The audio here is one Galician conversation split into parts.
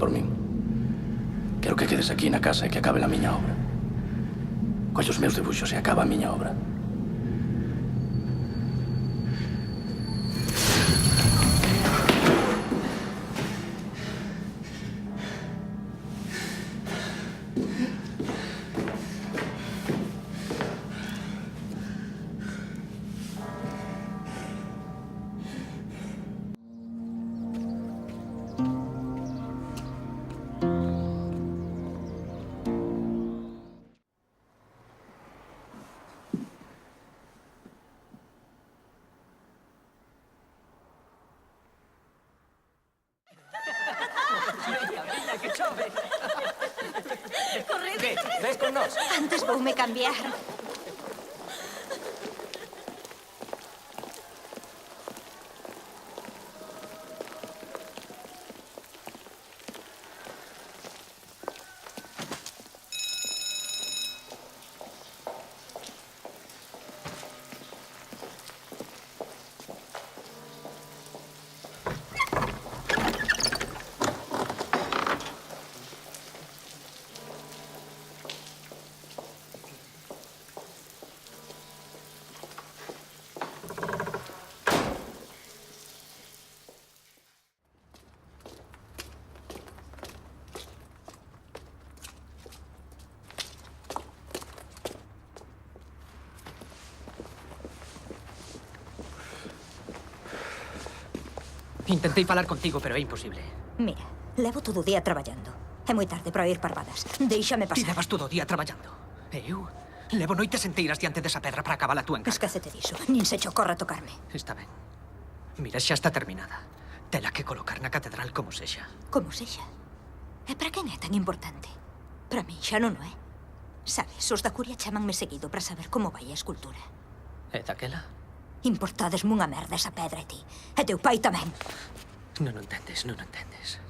por min. Quero que quedes aquí na casa e que acabe a miña obra. Colle os meus dibuixos e acaba a miña obra. Ves con nós? Antes voume cambiar. Intentei falar contigo, pero é imposible. Mira, levo todo o día traballando. É moi tarde para ir parvadas. Déixame Ti pasar. levas todo o día traballando. E eu levo noites enteiras diante desa pedra para acabar a túa encarga. Esquecete diso. Nin se che ocorra tocarme. Está ben. Mira, xa está terminada. Tela que colocar na catedral como sexa. Como sexa. E para quen é tan importante? Para min xa non o é. Sabes, os da curia chamanme seguido para saber como vai a escultura. E daquela? Importadesme unha merda esa pedra e ti. E teu pai tamén. Non o entendes, non o entendes.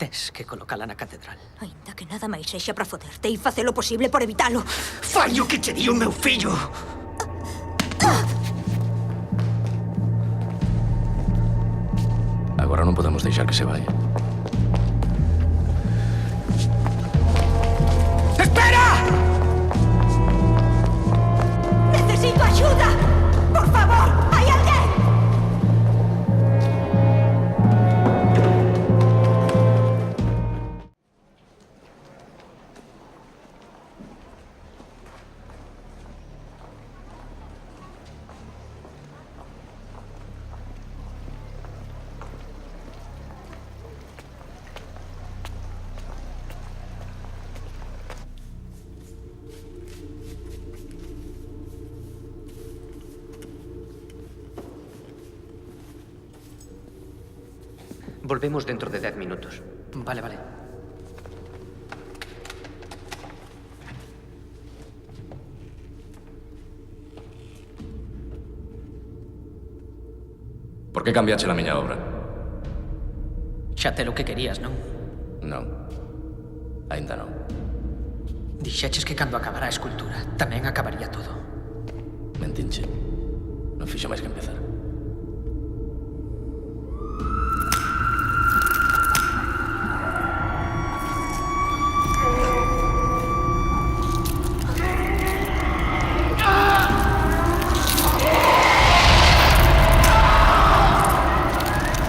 Tes que colocala na catedral. Ainda que nada máis sexa para foderte e facer o posible por evitalo. Fai o que che di o meu fillo! Agora non podemos deixar que se vaya. ¡Espera! Necesito axuda! Por favor, hai alguén? Volvemos dentro de 10 minutos. Vale, vale. Por que cambiache a miña obra? Xa te lo que querías, non? Non. Ainda non. Dixeches que cando acabara a escultura tamén acabaría todo. Mentinche. Non fixo máis que empezar.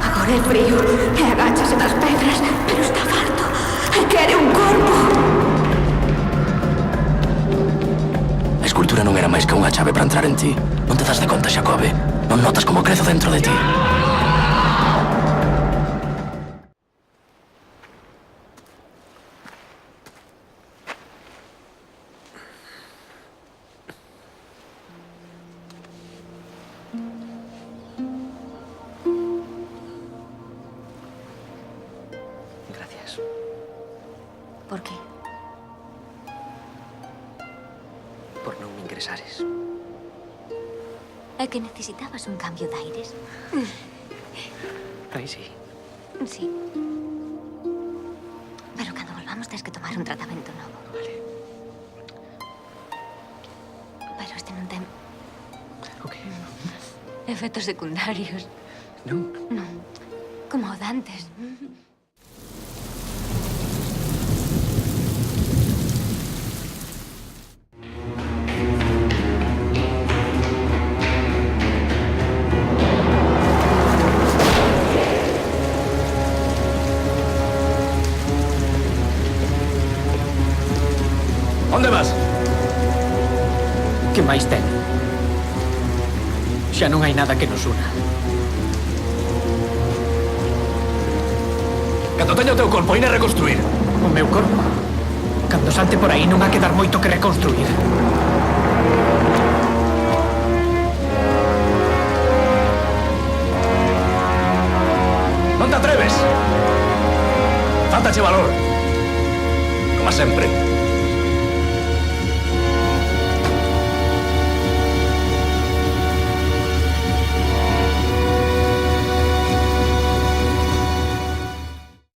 Agora é frío e agáchase nas pedras, pero está farto e quere un corpo. A escultura non era máis que unha chave para entrar en ti. Non te das de conta, Xacobe? Non notas como crezo dentro de ti? Gracias. Por qué? Por non me ingresares. É que necesitabas un cambio de aires? Aí sí. Sí. Pero cando volvamos tens que tomar un tratamento novo. Vale. Pero este non ten Ok. efectos secundarios. Non? Non, como o de antes. onde vas? Que máis ten? Xa non hai nada que nos una. Cando teña o teu corpo, ine reconstruir. O meu corpo? Cando salte por aí non ha que dar moito que reconstruir. Non te atreves? Faltache valor. Como sempre.